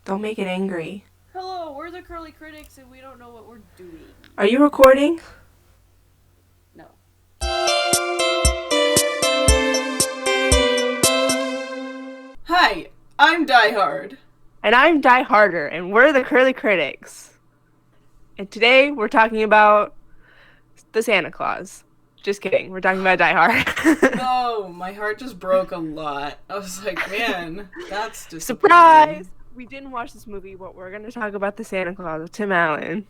Don't make it angry. Hello, we're the Curly Critics and we don't know what we're doing. Are you recording? No. Hi, I'm Die Hard. And I'm Die Harder, and we're the Curly Critics. And today we're talking about the Santa Claus. Just kidding. We're talking about Die Hard. No, my heart just broke a lot. I was like, man, that's Surprise! disappointing. We didn't watch this movie, but we're going to talk about the Santa Claus of Tim Allen.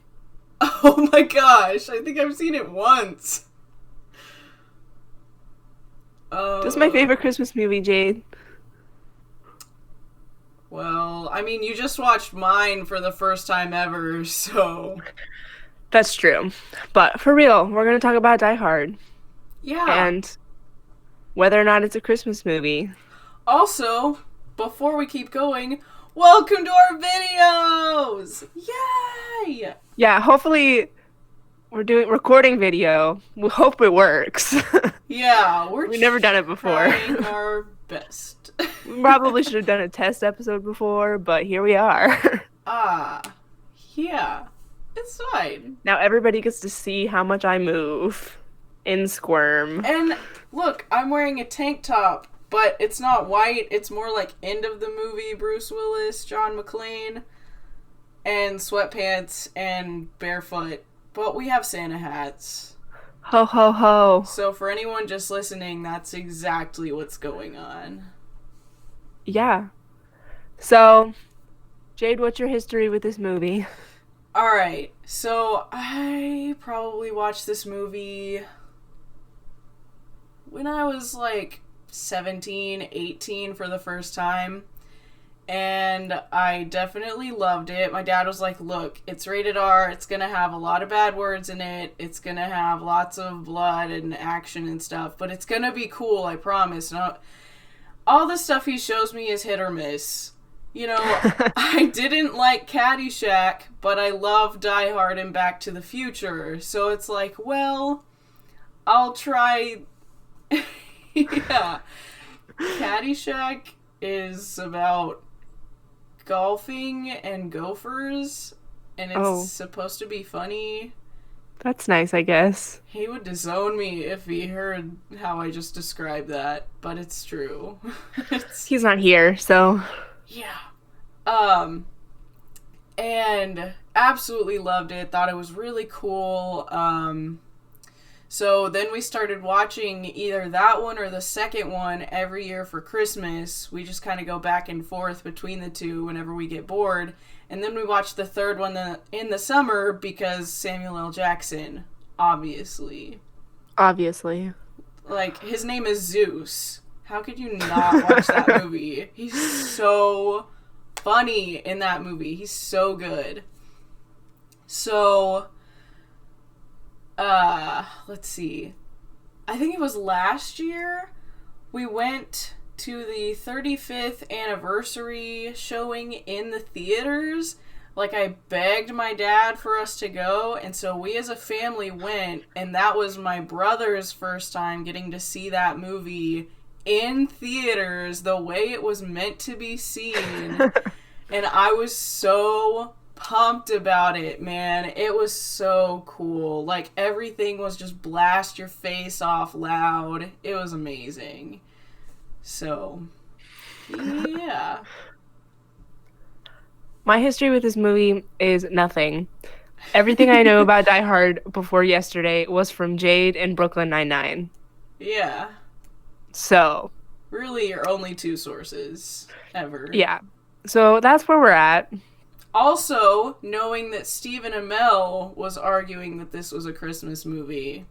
Oh my gosh, I think I've seen it once. This is my Uh, favorite Christmas movie, Jade. well, I mean, you just watched mine for the first time ever, so. That's true. But for real, we're going to talk about Die Hard Yeah. and whether or not it's a Christmas movie. Also, before we keep going, welcome to our videos! Yay! Yeah, hopefully we're doing recording video. We hope it works. Yeah, We've never done it before. trying our best. We probably should have done a test episode before, but here we are. Ah, yeah, it's fine. Now everybody gets to see how much I move in Squirm. And look, I'm wearing a tank top, but it's not white. It's more like end of the movie Bruce Willis, John McClane, and sweatpants and barefoot. But we have Santa hats. Ho ho ho. So for anyone just listening, that's exactly what's going on. Yeah. So, Jade, what's your history with this movie? Alright, so I probably watched this movie when I was like 17, 18 for the first time. And I definitely loved it. My dad was like, look, it's rated R. It's going to have a lot of bad words in it. It's going to have lots of blood and action and stuff. But it's going to be cool, I promise. And all the stuff he shows me is hit or miss. You know, I didn't like Caddyshack, but I love Die Hard and Back to the Future. So it's like, well, I'll try. Yeah. Caddyshack is about golfing and gophers, and it's supposed to be funny. That's nice, I guess. He would disown me if he heard how I just described that, but it's true. He's not here, so. Yeah. Um, and absolutely loved it. Thought it was really cool. So then we started watching either that one or the second one every year for Christmas. We just kind of go back and forth between the two whenever we get bored. And then we watch the third one in the summer because Samuel L. Jackson, obviously. Obviously. Like, his name is Zeus. How could you not watch that movie? He's so funny in that movie. He's so good. So, let's see. I think it was last year we went to the 35th anniversary showing in the theaters. Like, I begged my dad for us to go, and so we as a family went, and that was my brother's first time getting to see that movie in theaters the way it was meant to be seen. And I was so pumped about it, man. It was so cool. Like, everything was just blast your face off loud. It was amazing. So, yeah. My history with this movie is nothing. Everything I know about Die Hard before yesterday was from Jade and Brooklyn Nine-Nine. Yeah. So. Really, your only two sources ever. Yeah. So that's where we're at. Also, knowing that Stephen Amell was arguing that this was a Christmas movie.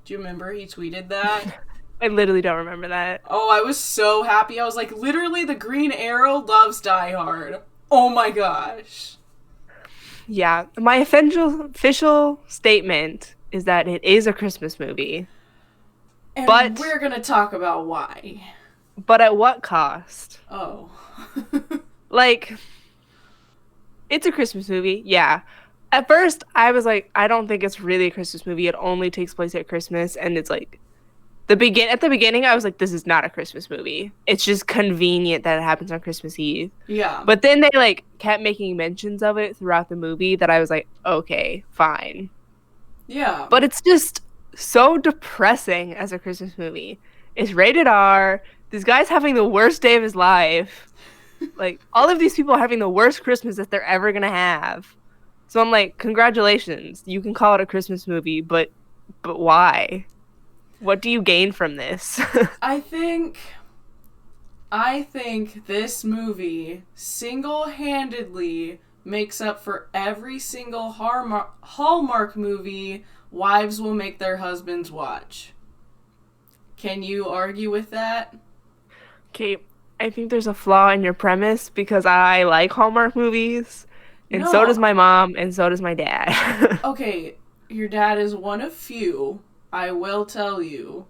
Do you remember he tweeted that? I literally don't remember that. Oh, I was so happy. I was like, literally, the Green Arrow loves Die Hard. Oh my gosh. Yeah. My official statement is that it is a Christmas movie. And but we're going to talk about why. But at what cost? Oh. Like, it's a Christmas movie, yeah. At first, I was like, I don't think it's really a Christmas movie. It only takes place at Christmas, and it's like At the beginning, I was like, this is not a Christmas movie. It's just convenient that it happens on Christmas Eve. Yeah. But then they like kept making mentions of it throughout the movie that I was like, okay, fine. Yeah. But it's just so depressing as a Christmas movie. It's rated R. This guy's having the worst day of his life. Like, all of these people are having the worst Christmas that they're ever gonna have. So I'm like, congratulations. You can call it a Christmas movie, but why? What do you gain from this? I think this movie single-handedly makes up for every single Hallmark movie wives will make their husbands watch. Can you argue with that? Okay, I think there's a flaw in your premise because I like Hallmark movies, and so does my mom, and so does my dad. Okay, your dad is one of few, I will tell you,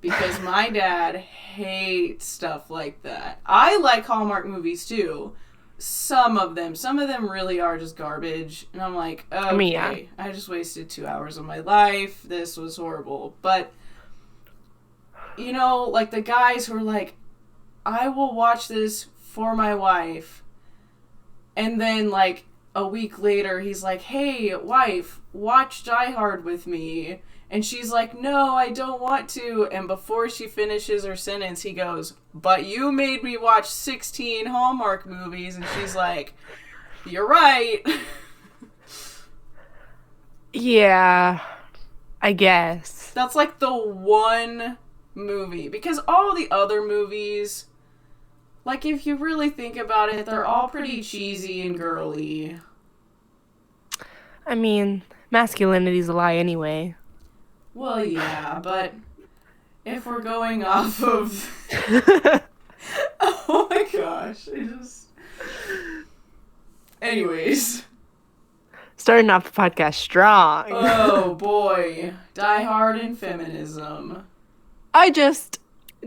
because my dad hates stuff like that. I like Hallmark movies too. Some of them really are just garbage, and I'm like, okay, I mean, yeah. I just wasted 2 hours of my life. This was horrible. But, you know, like the guys who are like, I will watch this for my wife, and then like a week later he's like, hey wife, watch Die Hard with me, and she's like, no, I don't want to, and before she finishes her sentence he goes, but you made me watch 16 Hallmark movies, and she's like, you're right. Yeah, I guess that's like the one movie, because all the other movies, like, if you really think about it, they're all pretty cheesy and girly. I mean, masculinity's a lie anyway. Well, yeah, but if we're going off of... Oh my gosh, Anyways. Starting off the podcast strong. Oh boy. Die Hard and feminism. I just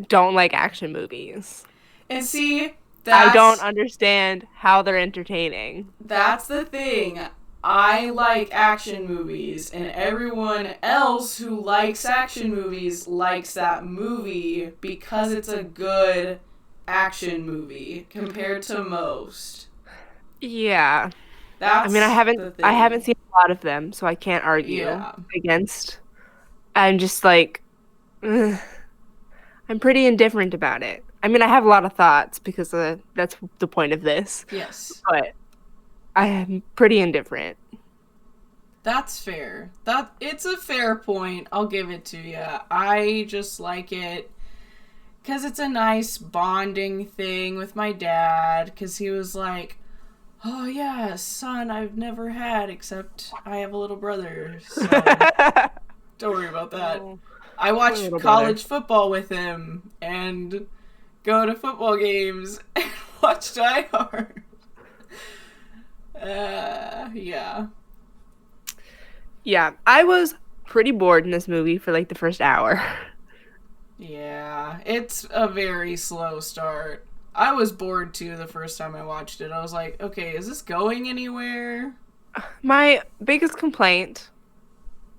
don't like action movies. And see, I don't understand how they're entertaining. That's the thing. I like action movies, and everyone else who likes action movies likes that movie because it's a good action movie compared to most. Yeah. That's I haven't seen a lot of them, so I can't argue against. I'm just like, ugh. I'm pretty indifferent about it. I mean, I have a lot of thoughts because that's the point of this. Yes. But I am pretty indifferent. That's fair. It's a fair point. I'll give it to you. I just like it because it's a nice bonding thing with my dad, because he was like, oh yeah, son I've never had, except I have a little brother, so don't worry about that. Oh. I watch college football with him and go to football games and watch Die Hard. Yeah. Yeah, I was pretty bored in this movie for like the first hour. Yeah, it's a very slow start. I was bored too the first time I watched it. I was like, okay, is this going anywhere? My biggest complaint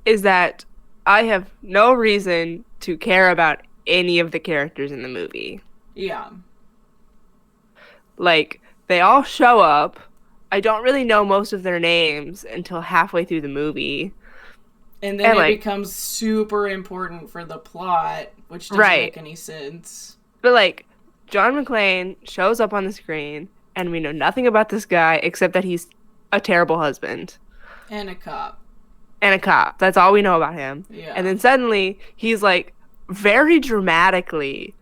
is that I have no reason to care about any of the characters in the movie. Yeah. Like, they all show up. I don't really know most of their names until halfway through the movie. And then it becomes super important for the plot, which doesn't make any sense. But, like, John McClane shows up on the screen, and we know nothing about this guy except that he's a terrible husband. And a cop. That's all we know about him. Yeah. And then suddenly, he's, like, very dramatically,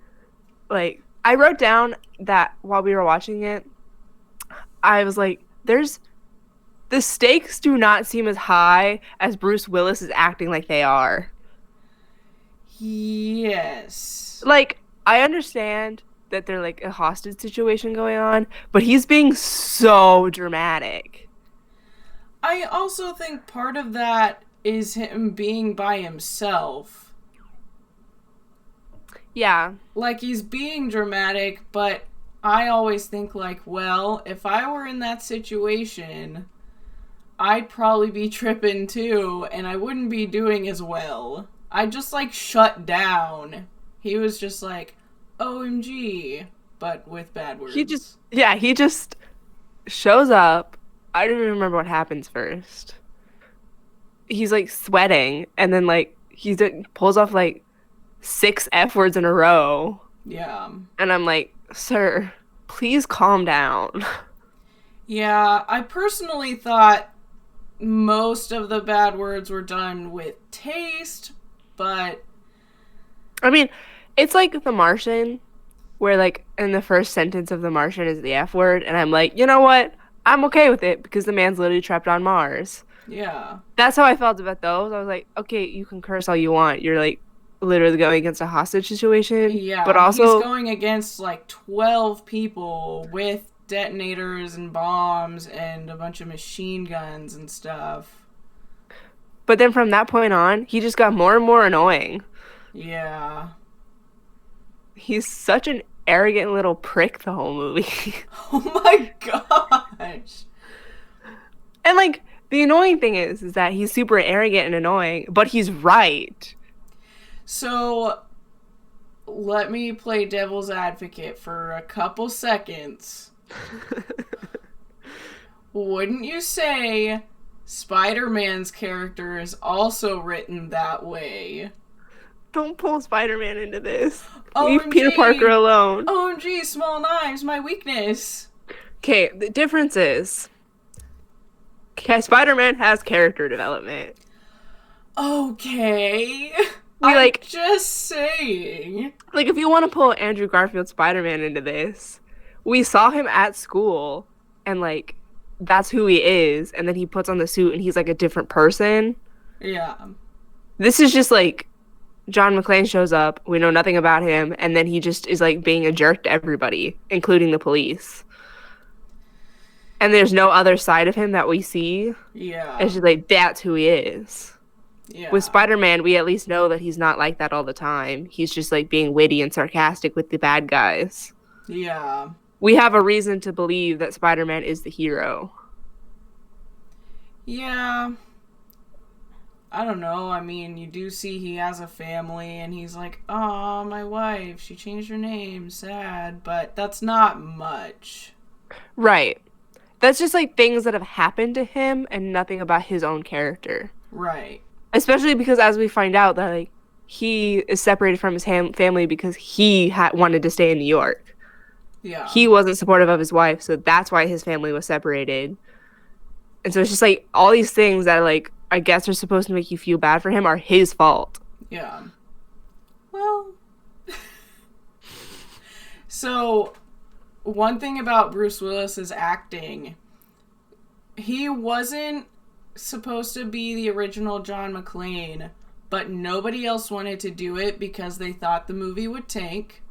like, I wrote down that while we were watching it, I was like, the stakes do not seem as high as Bruce Willis is acting like they are. Yes. Like, I understand that they're, like, a hostage situation going on, but he's being so dramatic. I also think part of that is him being by himself. Yeah. Like, he's being dramatic, but I always think, like, well, if I were in that situation, I'd probably be tripping too, and I wouldn't be doing as well. I just like shut down. He was just like, OMG, but with bad words. He just shows up. I don't even remember what happens first. He's like sweating, and then like pulls off like 6 F words in a row. Yeah. And I'm like, sir, please calm down. Yeah, I personally thought most of the bad words were done with taste, but I mean, it's like The Martian, where like in the first sentence of The Martian is the F word, and I'm like, you know what? I'm okay with it because the man's literally trapped on Mars. yeah. That's how I felt about those. I was like, okay, you can curse all you want. You're like literally going against a hostage situation. Yeah, But he's also going against like 12 people with detonators and bombs and a bunch of machine guns and stuff. but then from that point on, he just got more and more annoying. Yeah. He's such an arrogant little prick the whole movie. Oh my gosh. And like the annoying thing is that he's super arrogant and annoying, but he's right. So, let me play devil's advocate for a couple seconds. Wouldn't you say Spider-Man's character is also written that way? Don't pull Spider-Man into this. Leave OMG. Peter Parker alone. OMG, small knives, my weakness. Okay, the difference is, okay, Spider-Man has character development. Okay. We, I'm like- just saying. Like, if you want to pull Andrew Garfield Spider-Man into this, we saw him at school, and, like, that's who he is, and then he puts on the suit, and he's, like, a different person. Yeah. This is just, like, John McClane shows up, we know nothing about him, and then he just is, like, being a jerk to everybody, including the police. And there's no other side of him that we see. Yeah. It's just, like, that's who he is. Yeah. With Spider-Man, we at least know that he's not like that all the time. He's just like being witty and sarcastic with the bad guys. Yeah. We have a reason to believe that Spider-Man is the hero. Yeah. I don't know. I mean, you do see he has a family, and he's like, "Oh, my wife, she changed her name. Sad." But that's not much. Right. That's just like things that have happened to him and nothing about his own character. Right. Especially because as we find out that like he is separated from his family because he wanted to stay in New York. Yeah. He wasn't supportive of his wife, so that's why his family was separated. And so it's just like all these things that like I guess are supposed to make you feel bad for him are his fault. Yeah. Well. So, one thing about Bruce Willis's acting, he wasn't supposed to be the original John McClane, but nobody else wanted to do it because they thought the movie would tank.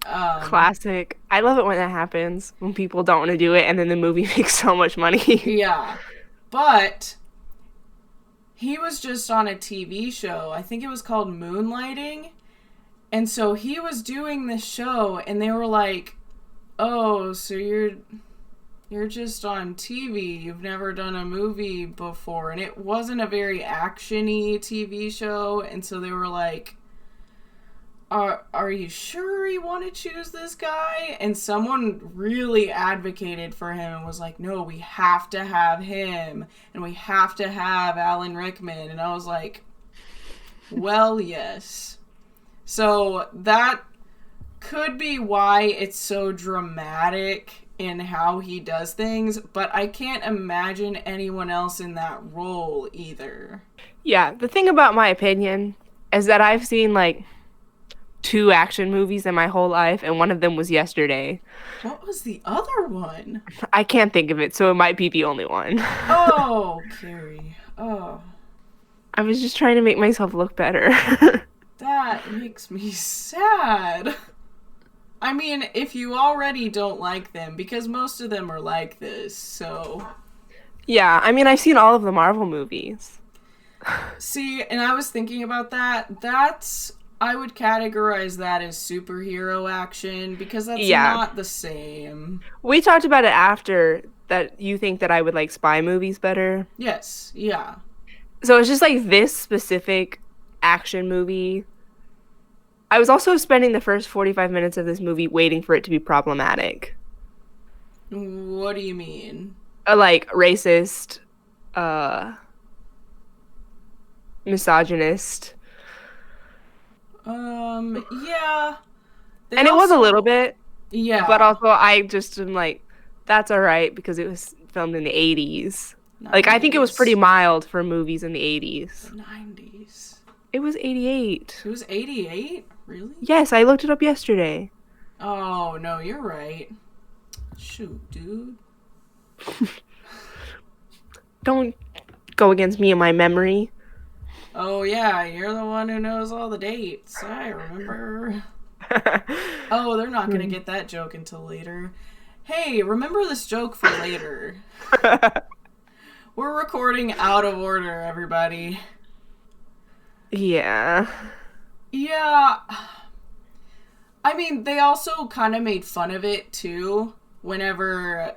Classic. I love it when that happens, when people don't want to do it and then the movie makes so much money. Yeah. But he was just on a TV show. I think it was called Moonlighting. And so he was doing this show and they were like, "Oh, so you're just on TV. You've never done a movie before." And it wasn't a very action-y TV show. And so they were like, Are you sure you want to choose this guy? And someone really advocated for him and was like, "No, we have to have him. And we have to have Alan Rickman." And I was like, well, yes. So that could be why it's so dramatic in how he does things, but I can't imagine anyone else in that role either. Yeah, the thing about my opinion is that I've seen like 2 action movies in my whole life, and one of them was yesterday. What was the other one? I can't think of it, so it might be the only one. Oh, Cari. Oh. I was just trying to make myself look better. That makes me sad. I mean, if you already don't like them, because most of them are like this, so... Yeah, I mean, I've seen all of the Marvel movies. See, and I was thinking about that. I would categorize that as superhero action, because that's not the same. We talked about it after, that you think that I would like spy movies better. Yes, yeah. So it's just like this specific action movie. I was also spending the first 45 minutes of this movie waiting for it to be problematic. What do you mean? Like racist, uh, misogynist. Yeah. They And it was a little bit, but yeah. also I just am like, that's all right because it was filmed in the 80s. Like, I think it was pretty 90s. mild for movies in the The 80s. 90s. It was 88. It was 88? Really? Yes, I looked it up yesterday. Oh, no, you're right. Shoot, dude. Don't go against me and my memory. Oh, yeah, you're the one who knows all the dates. I remember. Oh, they're not going to get that joke until later. Hey, remember this joke for later. We're recording out of order, everybody. Yeah. Yeah. I mean, they also kind of made fun of it, too, whenever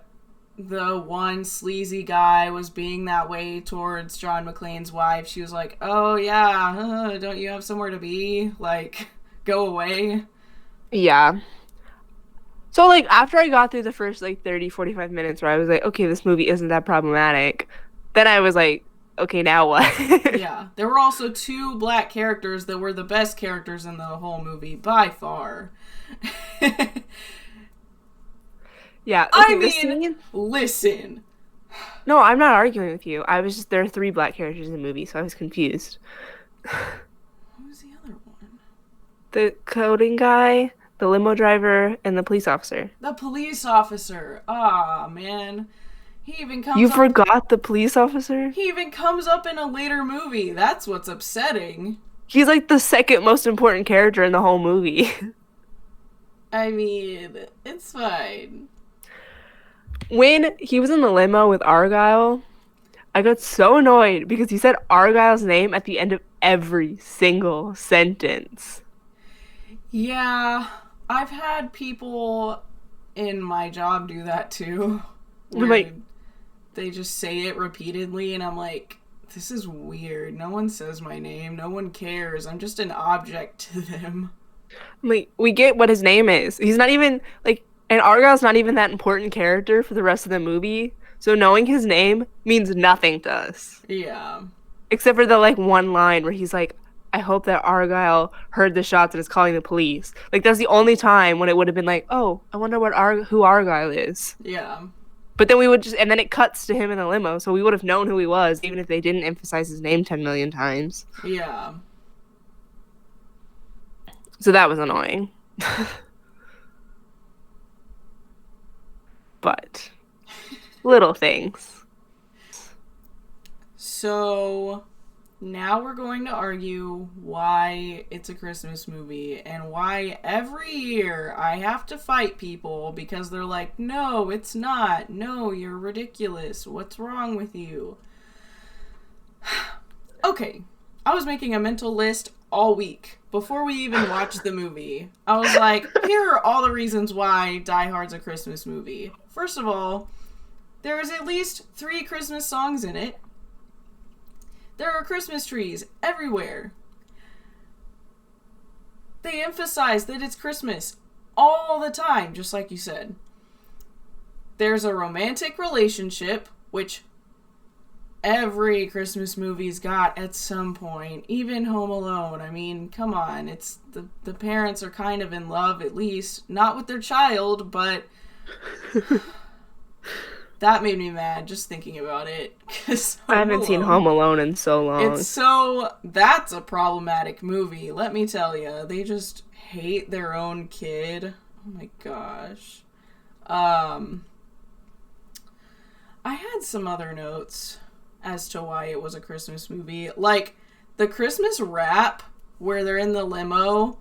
the one sleazy guy was being that way towards John McClane's wife. She was like, oh, yeah, don't you have somewhere to be? Like, go away. Yeah. So, like, after I got through the first, like, 30, 45 minutes where I was like, okay, this movie isn't that problematic, then I was like, okay, now what? Yeah. There were also two black characters that were the best characters in the whole movie, by far. Yeah. I Okay, this mean, scene. listen. No, I'm not arguing with you. I was just, there are three black characters in the movie, so I was confused. Who was the other one? The coding guy, the limo driver, and the police officer. The police officer. Ah, man. He even comes You up. forgot the police officer? He even comes up in a later movie. That's what's upsetting. He's like the second most important character in the whole movie. I mean, it's fine. When he was in the limo with Argyle, I got so annoyed because he said Argyle's name at the end of every single sentence. Yeah, I've had people in my job do that too. Where Like, they just say it repeatedly, and I'm like, this is weird. No one says my name. No one cares. I'm just an object to them. like we get what his name is. He's not even like, and Argyle's not even that important character for the rest of the movie. So knowing his name means nothing to us. Yeah. Except for the like one line where he's like, I hope that Argyle heard the shots and is calling the police. Like that's the only time when it would have been like, oh, I wonder who Argyle is. Yeah. But then we would just, and then it cuts to him in the limo, so we would have known who he was, even if they didn't emphasize his name 10 million times. Yeah. So that was annoying. But little things. So now we're going to argue why it's a Christmas movie and why every year I have to fight people because they're like, no, it's not. No, you're ridiculous. What's wrong with you? Okay, I was making a mental list all week before we even watched the movie. I was like, here are all the reasons why Die Hard's a Christmas movie. First of all, there is at least 3 Christmas songs in it. There are Christmas trees everywhere. They emphasize that it's Christmas all the time, just like you said. There's a romantic relationship, which every Christmas movie's got at some point. Even Home Alone. I mean, come on. It's the parents are kind of in love, at least. Not with their child, but that made me mad just thinking about it. 'Cause I haven't seen Home Alone in so long. That's a problematic movie, let me tell you. They just hate their own kid. Oh my gosh. I had some other notes as to why it was a Christmas movie. Like, the Christmas rap where they're in the limo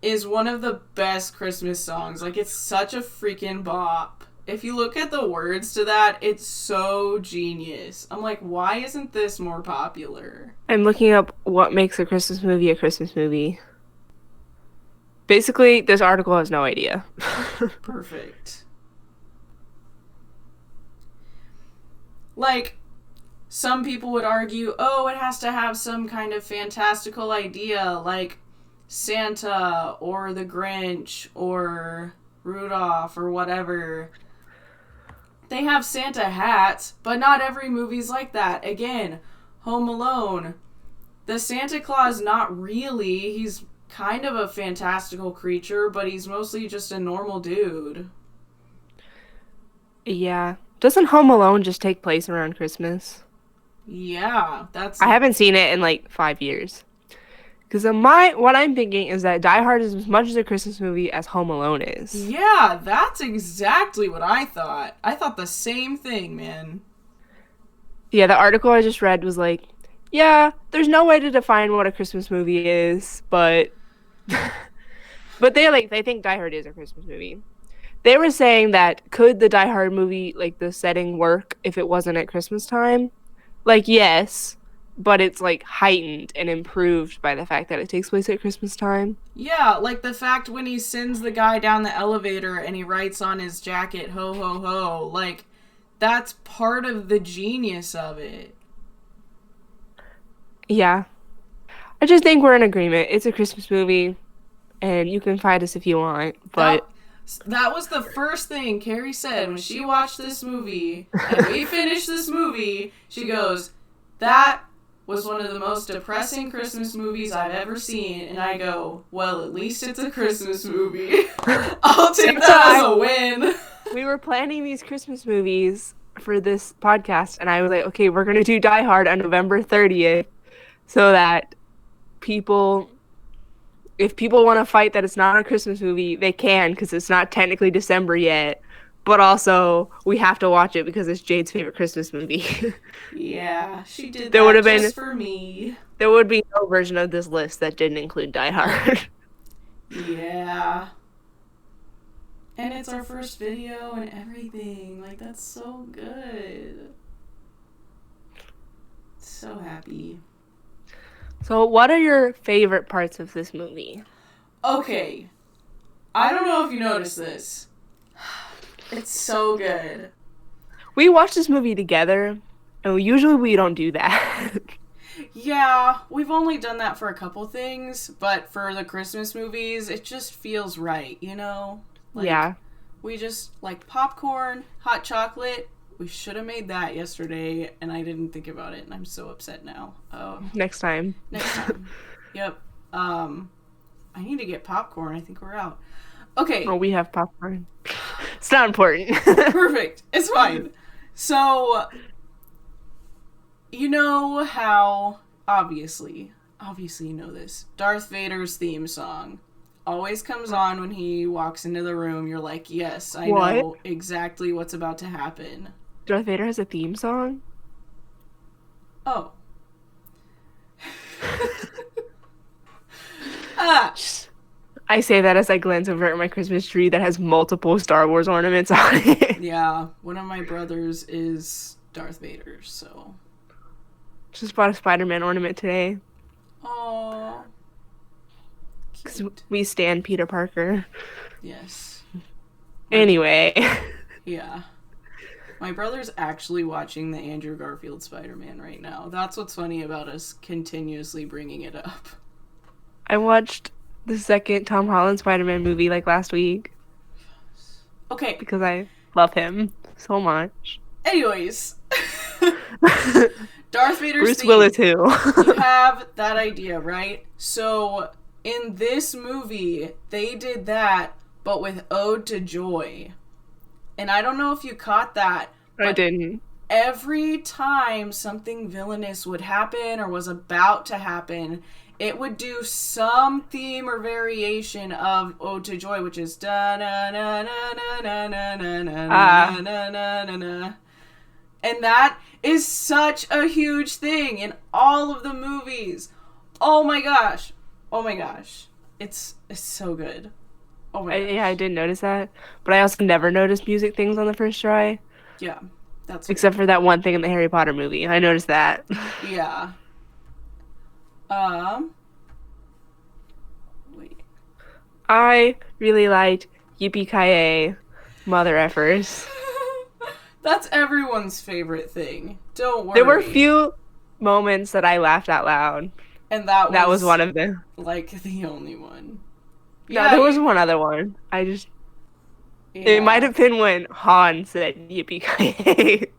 is one of the best Christmas songs. Like, it's such a freaking bop. If you look at the words to that, it's so genius. I'm like, why isn't this more popular? I'm looking up what makes a Christmas movie a Christmas movie. Basically, this article has no idea. Perfect. Like, some people would argue, oh, it has to have some kind of fantastical idea like Santa or the Grinch or Rudolph or whatever. They have Santa hats, but not every movie's like that. Again, Home Alone. The Santa Claus, not really. He's kind of a fantastical creature, but he's mostly just a normal dude. Yeah. Doesn't Home Alone just take place around Christmas? Yeah, that's I haven't seen it in like 5 years. Because what I'm thinking is that Die Hard is as much as a Christmas movie as Home Alone is. yeah, that's exactly what I thought. I thought the same thing, man. Yeah, the article I just read was like, yeah, there's no way to define what a Christmas movie is, but they think Die Hard is a Christmas movie. They were saying that could the Die Hard movie, like the setting, work if it wasn't at Christmas time? Like, yes, but it's like heightened and improved by the fact that it takes place at Christmas time. Yeah, like the fact when he sends the guy down the elevator and he writes on his jacket, ho ho ho, like, that's part of the genius of it. Yeah. I just think we're in agreement. It's a Christmas movie, and you can fight us if you want, but that was the first thing Cari said when she watched this movie, and we finished this movie. She goes, that was one of the most depressing Christmas movies I've ever seen. And I go, well, at least it's a Christmas movie. I'll take that as a win. We were planning these Christmas movies for this podcast, and I was like, okay, we're going to do Die Hard on November 30th so that if people want to fight that it's not a Christmas movie, they can, because it's not technically December yet. But also, we have to watch it because it's Jade's favorite Christmas movie. Yeah, she did that just for me. There would be no version of this list that didn't include Die Hard. Yeah. And it's our first video and everything. Like, that's so good. So happy. So, what are your favorite parts of this movie? Okay. I don't know if you noticed this. It's so good. We watched this movie together, and usually we don't do that. Yeah, we've only done that for a couple things, but for the Christmas movies, it just feels right, you know? Like, yeah. We just, like, popcorn, hot chocolate. We should have made that yesterday, and I didn't think about it, and I'm so upset now. Next time. Next time. Yep. I need to get popcorn. I think we're out. Okay. Oh, we have popcorn. It's not important. Perfect. It's fine. So, you know how, obviously you know this, Darth Vader's theme song always comes on when he walks into the room. You're like, yes, I know exactly what's about to happen. Darth Vader has a theme song? Oh. I say that as I glance over at my Christmas tree that has multiple Star Wars ornaments on it. Yeah, one of my brothers is Darth Vader, so. Just bought a Spider-Man ornament today. Aww. Because we stan Peter Parker. Yes. Anyway. Yeah. My brother's actually watching the Andrew Garfield Spider-Man right now. That's what's funny about us continuously bringing it up. I watched the second Tom Holland Spider-Man movie like last week. Okay. Because I love him so much. Anyways. Darth Vader's Bruce theme. Willis who? You have that idea, right? So, in this movie, they did that, but with Ode to Joy. And I don't know if you caught that. I didn't. Every time something villainous would happen or was about to happen, it would do some theme or variation of Ode to Joy, which is da na na na na na na na na na na na na. And that is such a huge thing in all of the movies. Oh my gosh. Oh my gosh. It's so good. Oh my gosh. Yeah, I didn't notice that. But I also never noticed music things on the first try. Yeah. That's except for that one thing in the Harry Potter movie. I noticed that. Yeah. Wait. I really liked Yippee-Ki-Yay, Mother Effers. That's everyone's favorite thing. Don't worry. There were a few moments that I laughed out loud. And that was one of them. Like the only one. No, there was one other one. It might have been when Han said yippee-ki-yay.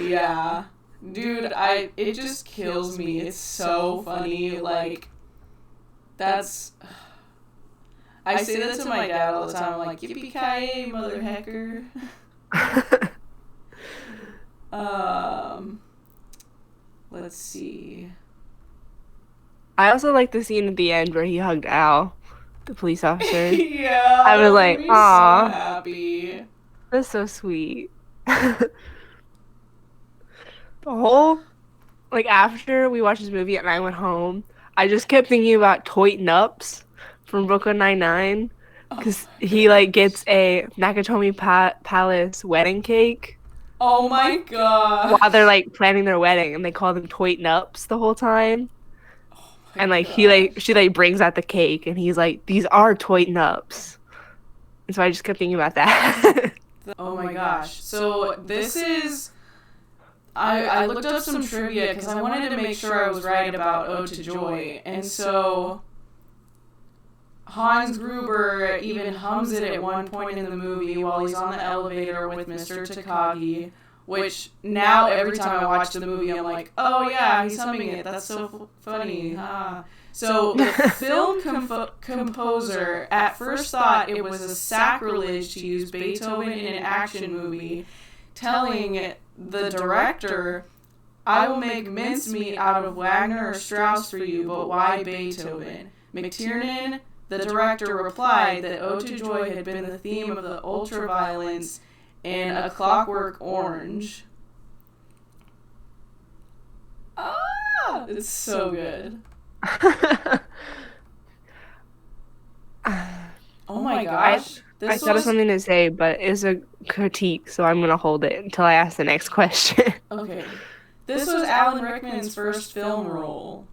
Yeah. Dude, it just kills me. It's so funny. Like, that's... I say that to my dad all the time. I'm like, yippee-ki-yay, mother hecker. Let's see. I also like the scene at the end where he hugged Al, the police officer. Yeah. I was like, aw. So happy. That's so sweet. The whole, like, after we watched this movie and I went home, I just kept thinking about Toit Nups from Brooklyn Nine-Nine. Because he, like, gets a Nakatomi Palace wedding cake. Oh my god. While they're, like, planning their wedding, and they call them Toit Nups the whole time. Oh and, like, gosh. she, like, brings out the cake, and he's like, these are Toit Nups. And so I just kept thinking about that. Oh my gosh. So this is... I looked up some trivia because I wanted to make sure I was right about Ode to Joy. And so Hans Gruber even hums it at one point in the movie while he's on the elevator with Mr. Takagi, which now every time I watch the movie I'm like, oh yeah, he's humming it. That's so funny. So the film composer at first thought it was a sacrilege to use Beethoven in an action movie, telling the director, I will make mincemeat out of Wagner or Strauss for you, but why Beethoven? McTiernan, the director, replied that Ode to Joy had been the theme of the ultraviolence in A Clockwork Orange. Ah, it's so good. Oh my gosh. I thought of something to say, but it's a critique, so I'm going to hold it until I ask the next question. Okay. This was Alan Rickman's first film role.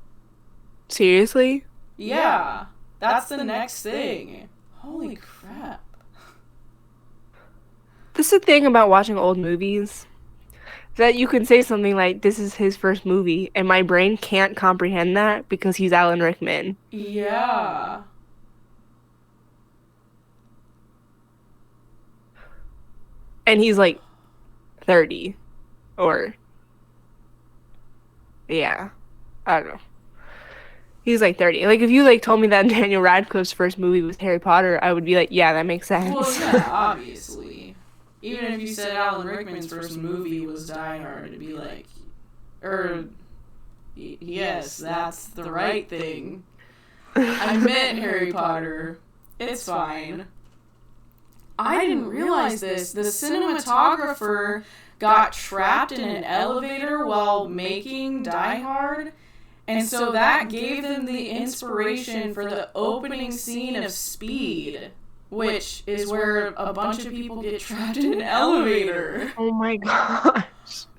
Seriously? Yeah. That's the next thing. Holy crap. This is the thing about watching old movies. That you can say something like, this is his first movie, and my brain can't comprehend that because he's Alan Rickman. Yeah. And he's like 30. Or, yeah. I don't know. He's like 30. Like, if you like told me that Daniel Radcliffe's first movie was Harry Potter, I would be like, yeah, that makes sense. Well, yeah, obviously. Even if you said Alan Rickman's first movie was Die Hard, it'd be like, yes, that's the right thing. I meant Harry Potter. It's fine. I didn't realize this. The cinematographer got trapped in an elevator while making Die Hard, and so that gave them the inspiration for the opening scene of Speed, which is where a bunch of people get trapped in an elevator. Oh my gosh.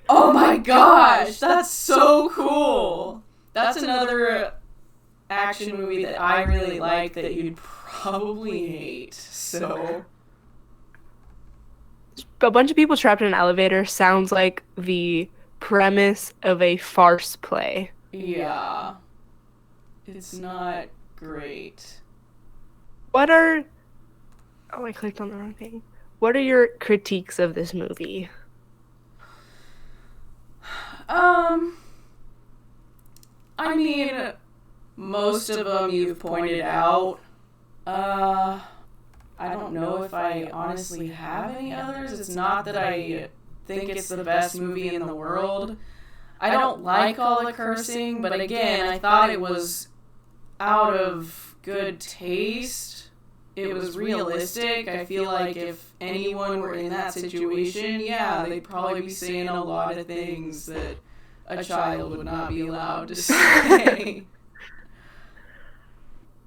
Oh my gosh, that's so cool. That's another action movie that I really like that you'd probably hate. So a bunch of people trapped in an elevator sounds like the premise of a farce play. Yeah. It's not great. What are... Oh, I clicked on the wrong thing. What are your critiques of this movie? I mean, most of them you've pointed out. I don't know if I honestly have any others. It's not that I think it's the best movie in the world. I don't like all the cursing, but again, I thought it was out of good taste. It was realistic. I feel like if anyone were in that situation, yeah, they'd probably be saying a lot of things that a child would not be allowed to say.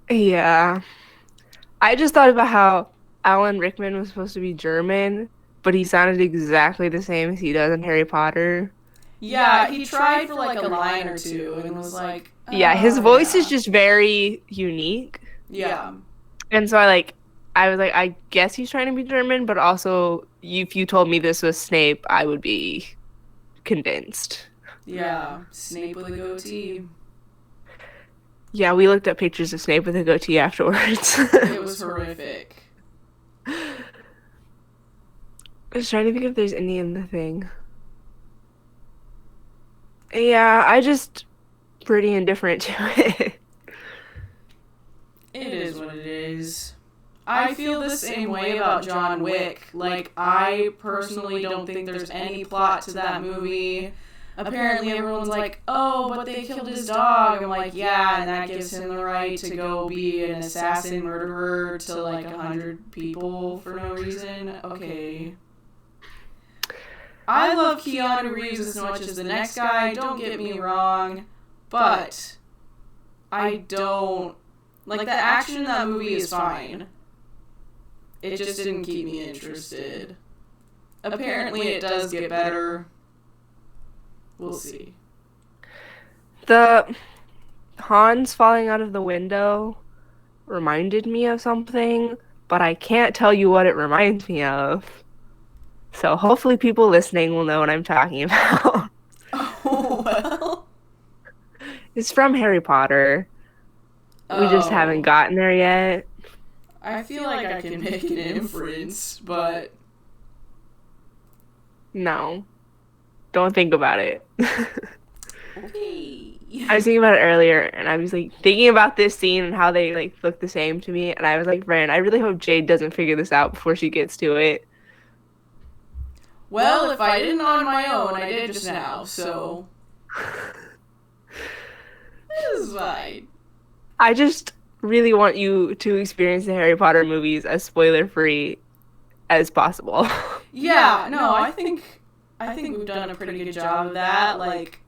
Yeah. I just thought about how Alan Rickman was supposed to be German, but he sounded exactly the same as he does in Harry Potter. Yeah, he tried for like a line or two and was like... Yeah, his voice is just very unique. Yeah. And so I I was like, I guess he's trying to be German, but also if you told me this was Snape, I would be convinced. Yeah, Snape with a goatee. Yeah, we looked up pictures of Snape with a goatee afterwards. It was horrific. I was trying to think if there's any in the thing. Yeah, I just pretty indifferent to it. It is what it is. I feel the same way about John Wick. Like, I personally don't think there's any plot to that movie. Apparently everyone's like, oh, but they killed his dog. I'm like, yeah, and that gives him the right to go be an assassin murderer to like 100 people for no reason. Okay. I love Keanu Reeves as much as the next guy, don't get me wrong, but I don't... Like, the action in that movie is fine. It just didn't keep me interested. Apparently it does get better. We'll see. The Hans falling out of the window reminded me of something, but I can't tell you what it reminds me of. So hopefully people listening will know what I'm talking about. Oh, well. It's from Harry Potter. We just haven't gotten there yet. I feel like I can make an inference, but... No. Don't think about it. Okay. I was thinking about it earlier, and I was like thinking about this scene and how they like look the same to me, and I was like, Fran, I really hope Jade doesn't figure this out before she gets to it. Well, if I didn't on my own, I did just now, so... This is fine. I just really want you to experience the Harry Potter movies as spoiler-free as possible. Yeah, no, I think we've done a pretty good job of that. Like,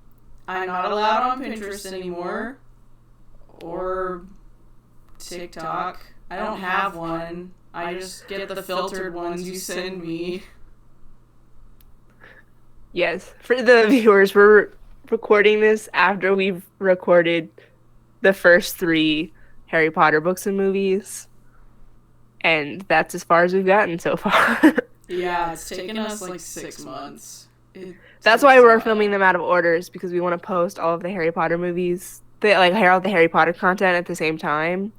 I'm not allowed on Pinterest anymore. Or TikTok. I don't have one. I just get the filtered ones you send me. Yes, for the viewers, we're recording this after we've recorded the first 3 Harry Potter books and movies. And that's as far as we've gotten so far. Yeah, it's taken us like 6 months. That's why we're filming them out of orders, because we want to post all of the Harry Potter movies, all the Harry Potter content at the same time.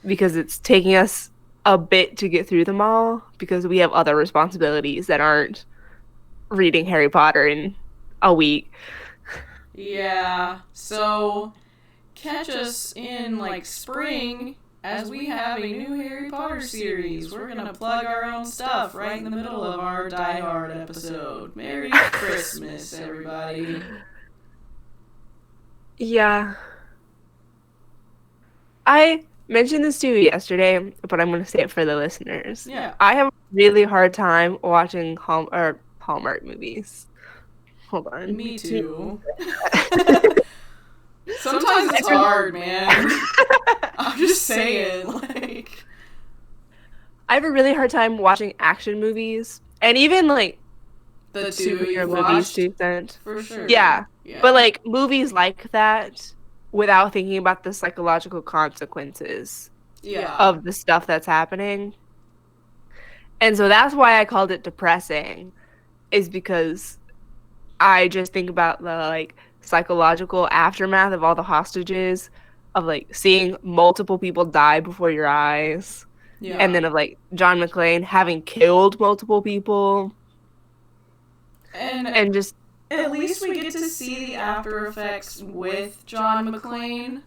Because it's taking us a bit to get through them all, because we have other responsibilities that aren't reading Harry Potter in a week. Yeah, so catch us in like spring as we have a new Harry Potter series. We're gonna plug our own stuff right in the middle of our Die Hard episode. Merry Christmas, everybody. Yeah. I mentioned this to you yesterday, but I'm gonna say it for the listeners. Yeah. I have a really hard time watching Hallmark movies. Hold on. Me too. Sometimes it's hard, man. I'm just saying, like... I have a really hard time watching action movies, and even, like, The two superhero you've movies watched? to an extent. For sure. Yeah, but, like, movies like that, without thinking about the psychological consequences of the stuff that's happening. And so that's why I called it depressing, is because I just think about the, like, psychological aftermath of all the hostages, of, like, seeing multiple people die before your eyes, and then of, like, John McClane having killed multiple people, and just... At least we get to see the after effects with John McClane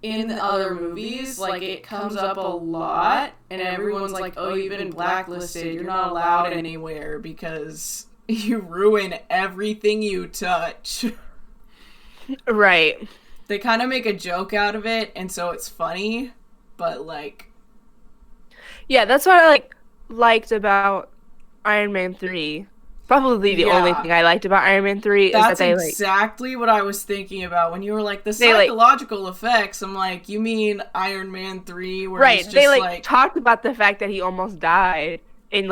in the other movies. Like, it comes up a lot, and everyone's like, oh, you've been blacklisted, you're not allowed anywhere because you ruin everything you touch. Right. They kind of make a joke out of it, and so it's funny, but, like... Yeah, that's what I, liked about Iron Man 3. Probably the only thing I liked about Iron Man 3 is that they, exactly what I was thinking about when you were like, the psychological effects. I'm like, you mean Iron Man 3? Where right, he's just they, talked about the fact that he almost died, and,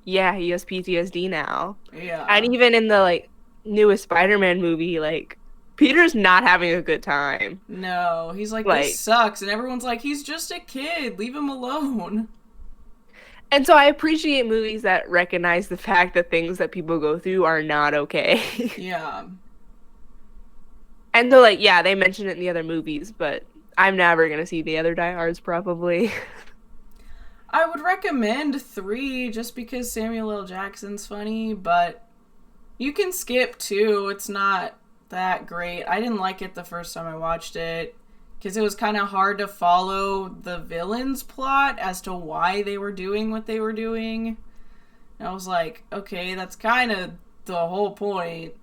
he has PTSD now. Yeah. And even in the, newest Spider-Man movie, Peter's not having a good time. No, he's like, this Like, sucks. And everyone's like, he's just a kid. Leave him alone. and so I appreciate movies that recognize the fact that things that people go through are not okay. Yeah. And they're like, yeah, they mention it in the other movies, but I'm never gonna see the other Die Hards probably. I would recommend 3 just because Samuel L. Jackson's funny, but you can skip 2. It's not that great. I didn't like it the first time I watched it because it was kind of hard to follow the villain's plot as to why they were doing what they were doing. And I was like, okay, that's kind of the whole point.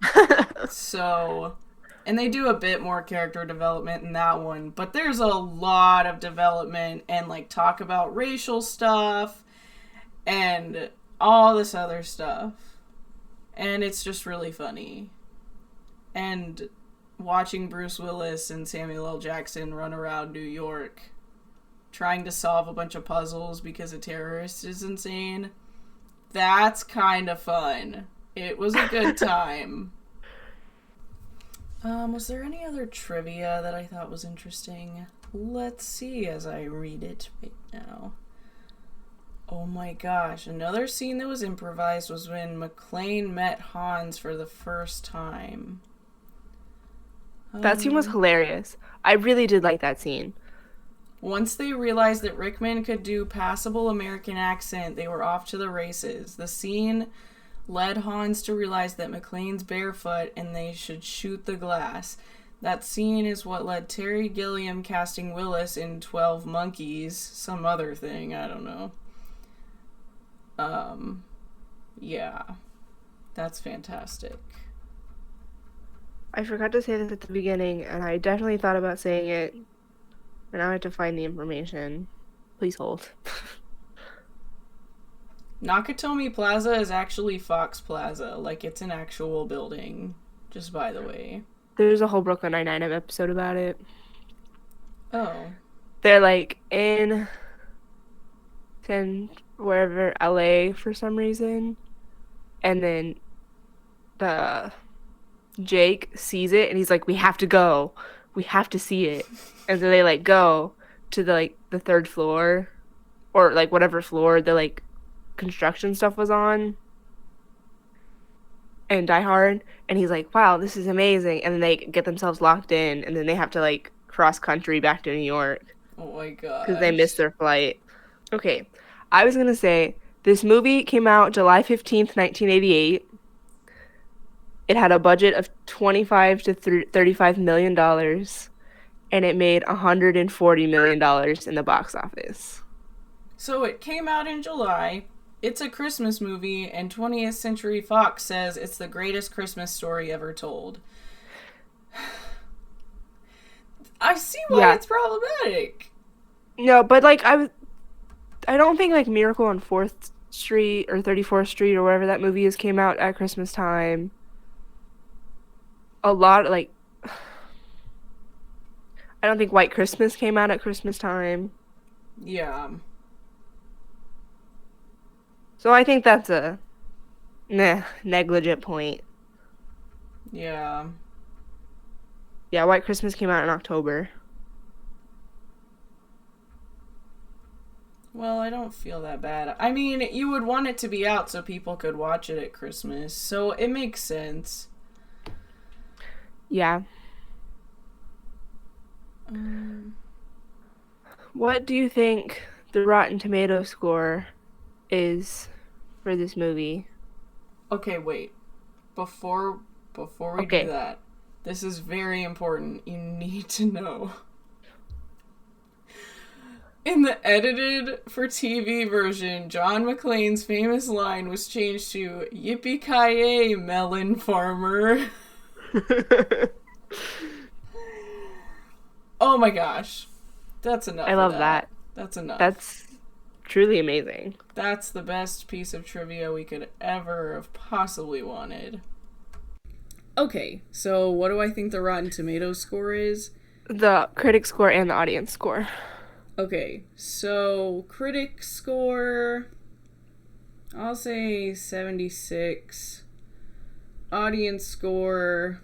So, and they do a bit more character development in that one, but there's a lot of development and like talk about racial stuff and all this other stuff. And it's just really funny. And watching Bruce Willis and Samuel L. Jackson run around New York trying to solve a bunch of puzzles because a terrorist is insane, that's kind of fun. It was a good time. Was there any other trivia that I thought was interesting? Let's see as I read it right now. Oh my gosh, another scene that was improvised was when McClane met Hans for the first time. That scene was hilarious. I really did like that scene. Once they realized that Rickman could do passable American accent, they were off to the races. The scene led Hans to realize that McClane's barefoot and they should shoot the glass. That scene is what led Terry Gilliam casting Willis in 12 Monkeys, some other thing, I don't know. Yeah. That's fantastic. I forgot to say this at the beginning, and I definitely thought about saying it, but now I have to find the information. Please hold. Nakatomi Plaza is actually Fox Plaza. Like, it's an actual building. Just by the way. There's a whole Brooklyn Nine-Nine episode about it. Oh. They're like in wherever, LA for some reason. And then the Jake sees it and he's like, we have to go. We have to see it. And so they like go to the third floor or like whatever floor the like construction stuff was on and Die Hard, and he's like, wow, this is amazing. And then they get themselves locked in and then they have to like cross country back to New York Oh my god. because they missed their flight. Okay, I was gonna say this movie came out July 15th, 1988. It had a budget of 25 to 35 million dollars, and it made 140 million dollars in the box office. So it came out in July. It's a Christmas movie, and 20th Century Fox says it's the greatest Christmas story ever told. I see why it's problematic. No, but like I don't think like Miracle on 4th Street or 34th Street or wherever that movie is came out at Christmas time. A lot like I don't think White Christmas came out at Christmas time. Yeah. So I think that's a negligent point. Yeah. Yeah, White Christmas came out in October. Well, I don't feel that bad. I mean, you would want it to be out so people could watch it at Christmas, so it makes sense. Yeah. What do you think the Rotten Tomato score is for this movie? Okay, wait. Before we do that, this is very important. You need to know. In the edited for TV version, John McClane's famous line was changed to "Yippee-ki-yay, melon farmer." Oh my gosh. That's enough. I love that. That's enough. That's truly amazing. That's the best piece of trivia we could ever have possibly wanted. Okay, so what do I think the Rotten Tomatoes score is? The critic score and the audience score. Okay, so critic score, I'll say 76. Audience score,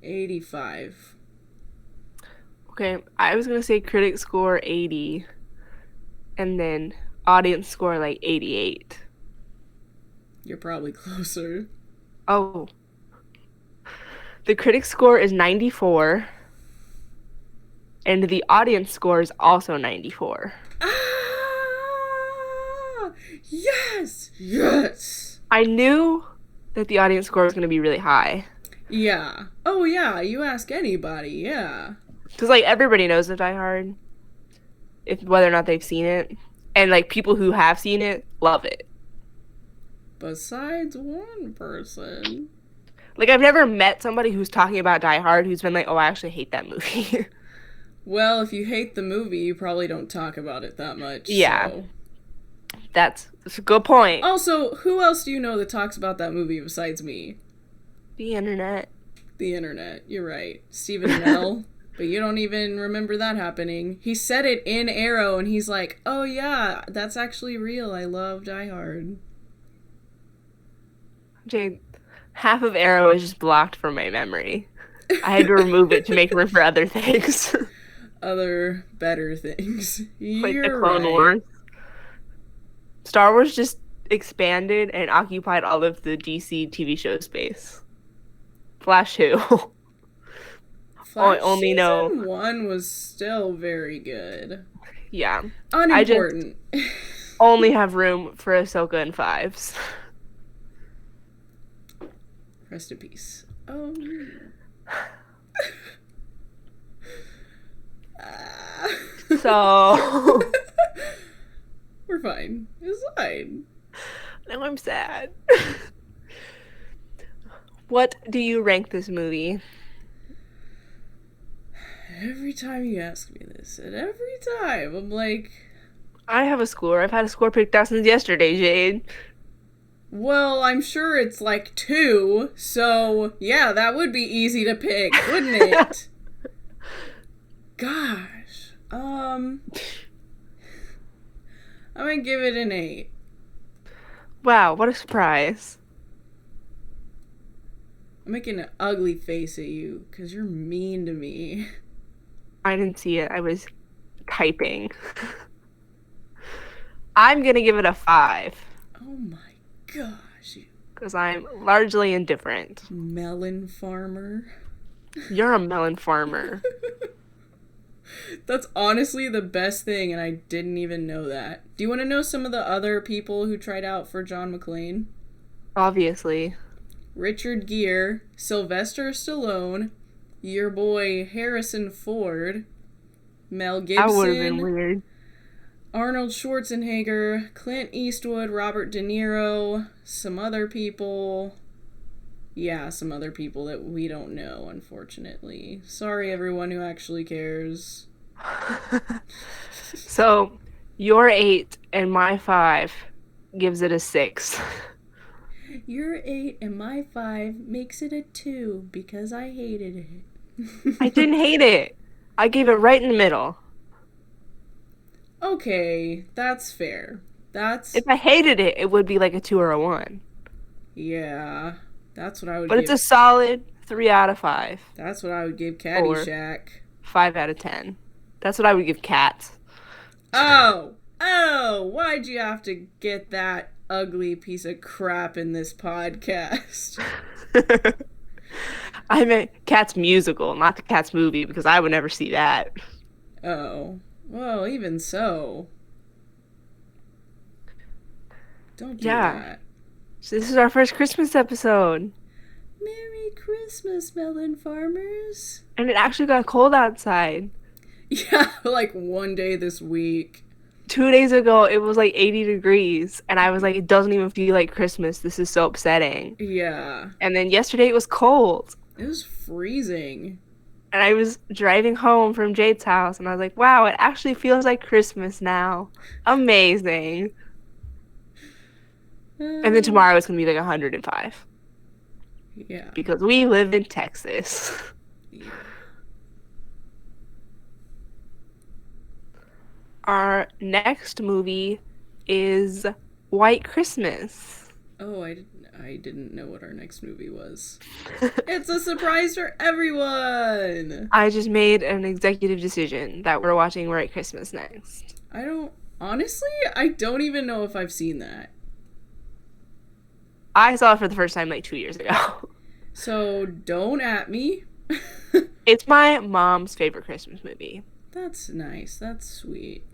85. Okay, I was gonna say critic score 80, and then audience score like 88. You're probably closer. Oh, the critic score is 94, and the audience score is also 94. Ah! Yes! Yes! I knew that the audience score was gonna be really high. Yeah. Oh, yeah, you ask anybody, yeah. Because, like, everybody knows of Die Hard, whether or not they've seen it. And, like, people who have seen it love it. Besides one person. Like, I've never met somebody who's talking about Die Hard who's been like, oh, I actually hate that movie. Well, if you hate the movie, you probably don't talk about it that much, Yeah. so. That's a good point. Also, who else do you know that talks about that movie besides me? The internet. The internet. You're right. Stephen Amell. But you don't even remember that happening. He said it in Arrow, and he's like, oh yeah, that's actually real. I love Die Hard. Jade, half of Arrow is just blocked from my memory. I had to remove it to make room for other things. Other better things. Like You're the Clone right. Wars. Star Wars just expanded and occupied all of the DC TV show space. Flash who? Flash only season know. 1 was still very good. Yeah. Unimportant. I just only have room for Ahsoka and Fives. Rest in peace. So We're fine. It's fine. now I'm sad. What do you rank this movie? Every time you ask me this, and every time I'm like, I have a score. I've had a score picked out since yesterday, Jade. well, I'm sure it's like 2, so yeah, that would be easy to pick, wouldn't it? Gosh. I'm gonna give it an 8. Wow, what a surprise. I'm making an ugly face at you, because you're mean to me. I didn't see it. I was typing. I'm gonna give it a 5. Oh my gosh, you Because I'm largely indifferent. melon farmer. You're a melon farmer. That's honestly the best thing, and I didn't even know that. Do you want to know some of the other people who tried out for John McClane? Obviously. Richard Gere, Sylvester Stallone, your boy Harrison Ford, Mel That would have been Gibson, weird. Arnold Schwarzenegger, Clint Eastwood, Robert De Niro, some other people. Yeah, some other people that we don't know, unfortunately. Sorry, everyone who actually cares. So, your 8 and my 5 gives it a 6. Your 8 and my 5 makes it a 2 because I hated it. I didn't hate it. I gave it right in the middle. Okay, that's fair. If I hated it, it would be like a 2 or a 1. Yeah, that's what I would But give. it's a solid 3 out of 5. That's what I would give Caddyshack. 5 out of 10. That's what I would give Cats. Oh, why'd you have to get that ugly piece of crap in this podcast? I meant Cats musical, not the Cats movie, because I would never see that. Oh, well, even so. Don't do that. So this is our first Christmas episode. Merry Christmas, melon farmers. And it actually got cold outside. Yeah, like one day this week. 2 days ago, it was like 80 degrees. And I was like, it doesn't even feel like Christmas. This is so upsetting. Yeah. And then yesterday, it was cold. It was freezing. And I was driving home from Jade's house. And I was like, wow, it actually feels like Christmas now. Amazing. And then tomorrow, it's going to be like 105. Yeah. Because we live in Texas. Yeah. Our next movie is White Christmas. Oh, I didn't know what our next movie was. It's a surprise for everyone! I just made an executive decision that we're watching White Christmas next. Honestly, I don't even know if I've seen that. I saw it for the first time like 2 years ago. So don't at me. It's my mom's favorite Christmas movie, That's nice. That's sweet.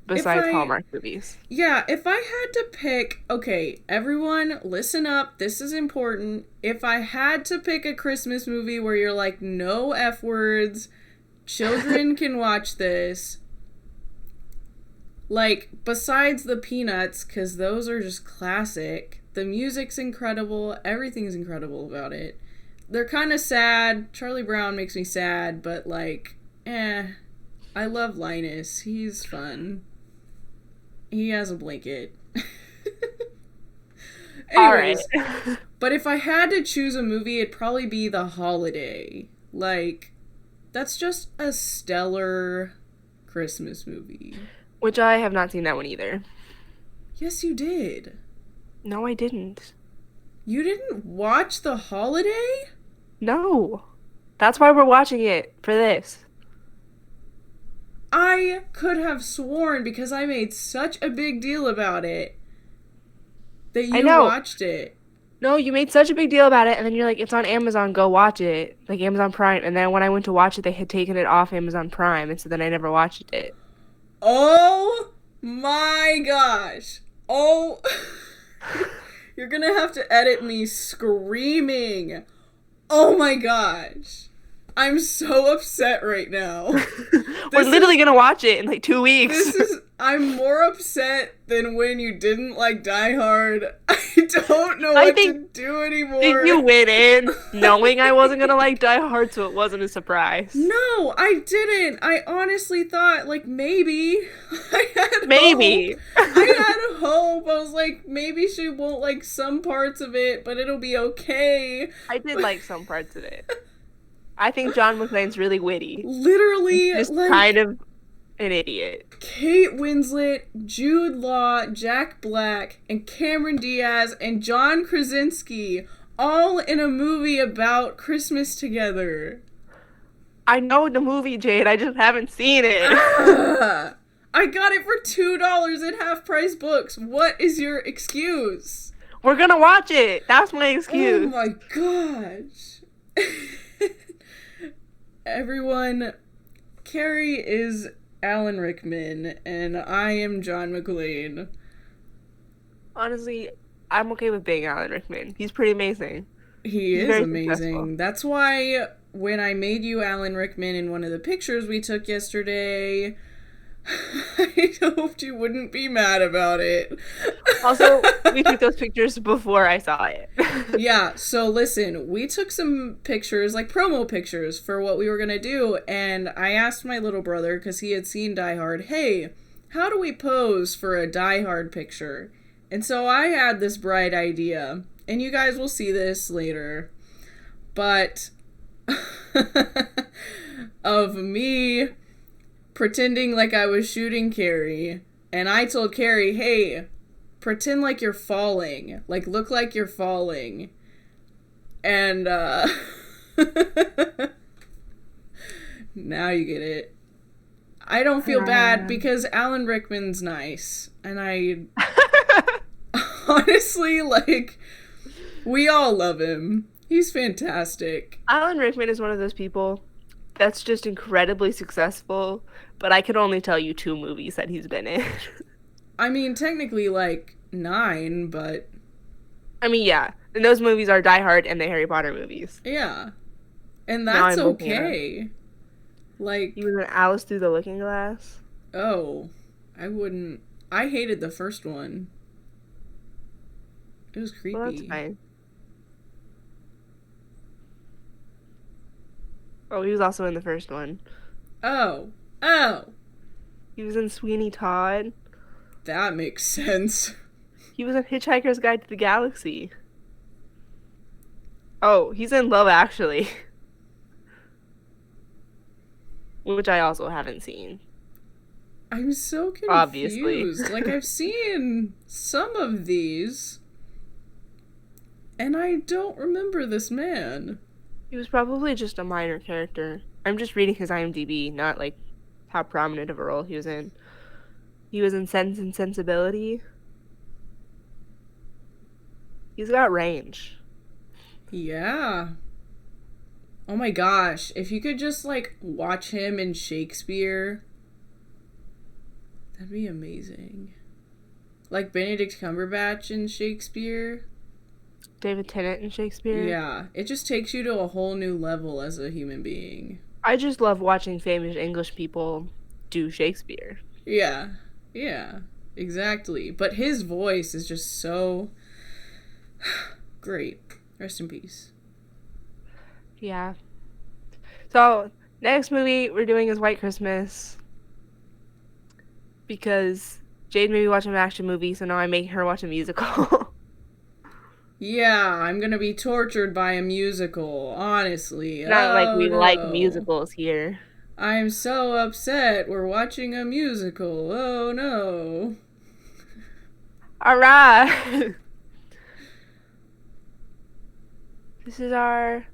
besides Hallmark movies. Yeah, if I had to pick, okay, everyone, listen up. This is important. If I had to pick a Christmas movie where you're like, no F words, children can watch this, like, besides the Peanuts, because those are just classic, the music's incredible, everything's incredible about it. They're kind of sad. Charlie Brown makes me sad, but, like, I love Linus. He's fun. He has a blanket. Anyways, Alright. but if I had to choose a movie, it'd probably be The Holiday. Like, that's just a stellar Christmas movie. Which I have not seen that one either. Yes, you did. No, I didn't. You didn't watch The Holiday? No. That's why we're watching it, for this. I could have sworn, because I made such a big deal about it, that you watched it. No, you made such a big deal about it, and then you're like, it's on Amazon, go watch it. Like, Amazon Prime. And then when I went to watch it, they had taken it off Amazon Prime, and so then I never watched it. Oh my gosh. Oh. You're gonna have to edit me screaming. Oh my gosh. I'm so upset right now. We're literally gonna watch it in like 2 weeks. I'm more upset than when you didn't like Die Hard. I don't know what to do anymore. Did you win in knowing I wasn't gonna like Die Hard, so it wasn't a surprise? No, I didn't. I honestly thought, like, maybe. I had hope. I was like, maybe she won't like some parts of it, but it'll be okay. I did like some parts of it. I think John McClane's really witty. Literally, just like, kind of an idiot. Kate Winslet, Jude Law, Jack Black, and Cameron Diaz, and John Krasinski, all in a movie about Christmas together. I know the movie, Jade. I just haven't seen it. I got it for $2 at Half Price Books. What is your excuse? We're gonna watch it. That's my excuse. Oh my gosh. Everyone, Cari is Alan Rickman, and I am John McClane. Honestly, I'm okay with being Alan Rickman. He's pretty amazing. He's amazing. Successful. That's why when I made you Alan Rickman in one of the pictures we took yesterday, I hoped you wouldn't be mad about it. Also, we took those pictures before I saw it. Yeah, so listen, we took some pictures, like promo pictures, for what we were going to do, and I asked my little brother, because he had seen Die Hard, hey, how do we pose for a Die Hard picture? And so I had this bright idea, and you guys will see this later, but of me pretending like I was shooting Cari, and I told Cari, hey, pretend like you're falling, like look like you're falling, and now you get it. I don't feel bad because Alan Rickman's nice, and I honestly, like, we all love him. He's fantastic. Alan Rickman is one of those people that's just incredibly successful, but I could only tell you 2 movies that he's been in. I mean, technically, like, 9, but... I mean, yeah. And those movies are Die Hard and the Harry Potter movies. Yeah. And that's okay. Like... He was in Alice Through the Looking Glass. Oh. I wouldn't... I hated the first one. It was creepy. Well, that's fine. Oh, he was also in the first one. Oh. He was in Sweeney Todd. That makes sense. He was in Hitchhiker's Guide to the Galaxy. Oh, he's in Love Actually. Which I also haven't seen. I'm so confused. Obviously. Like, I've seen some of these. And I don't remember this man. He was probably just a minor character. I'm just reading his IMDb, not like how prominent of a role he was in. He was in Sense and Sensibility. He's got range. Yeah. Oh my gosh. If you could just, like, watch him in Shakespeare, that'd be amazing. Like Benedict Cumberbatch in Shakespeare. David Tennant in Shakespeare. Yeah. It just takes you to a whole new level as a human being. I just love watching famous English people do Shakespeare. Yeah. Yeah. Exactly. But his voice is just so great. Rest in peace. Yeah. So, next movie we're doing is White Christmas. Because Jade made me watch an action movie, so now I'm making her watch a musical. Yeah, I'm gonna be tortured by a musical, honestly. Not like we no. like musicals here. I'm so upset. We're watching a musical. Oh no. Alright! This is our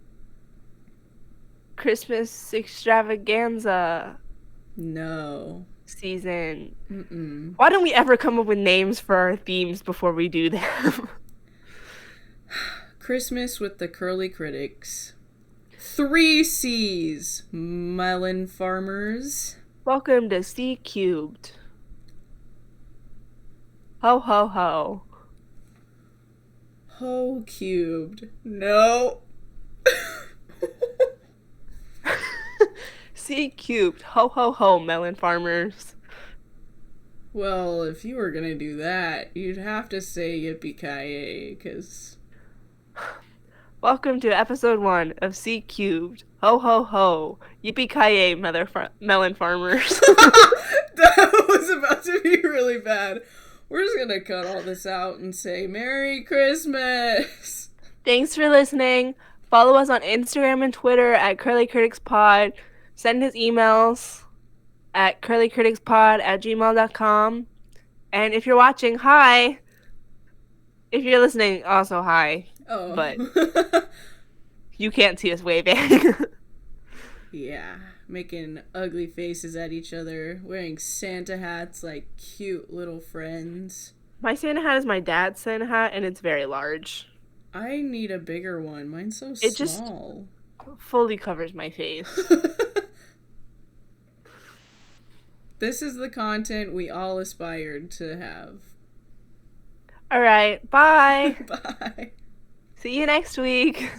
Christmas extravaganza No. season. Mm-mm. Why don't we ever come up with names for our themes before we do them? Christmas with the Curly Critics. 3 C's. Melon farmers. Welcome to C Cubed. Ho ho ho. Ho cubed. No. C Cubed. Ho ho ho, melon farmers. Well, if you were gonna do that, you'd have to say yippee-ki-yay, because... Welcome to episode 1 of C Cubed. Ho ho ho. Yippee-ki-yay, melon farmers. That was about to be really bad. We're just gonna cut all this out and say Merry Christmas! Thanks for listening. Follow us on Instagram and Twitter at curlycriticspod. Send us emails at curlycriticspod@gmail.com. And if you're watching, hi. If you're listening, also hi. Oh. But you can't see us waving. Yeah, making ugly faces at each other, wearing Santa hats like cute little friends. My Santa hat is my dad's Santa hat, and it's very large. I need a bigger one. Mine's so It small. just fully covers my face. This is the content we all aspired to have. All right, bye. Bye. See you next week.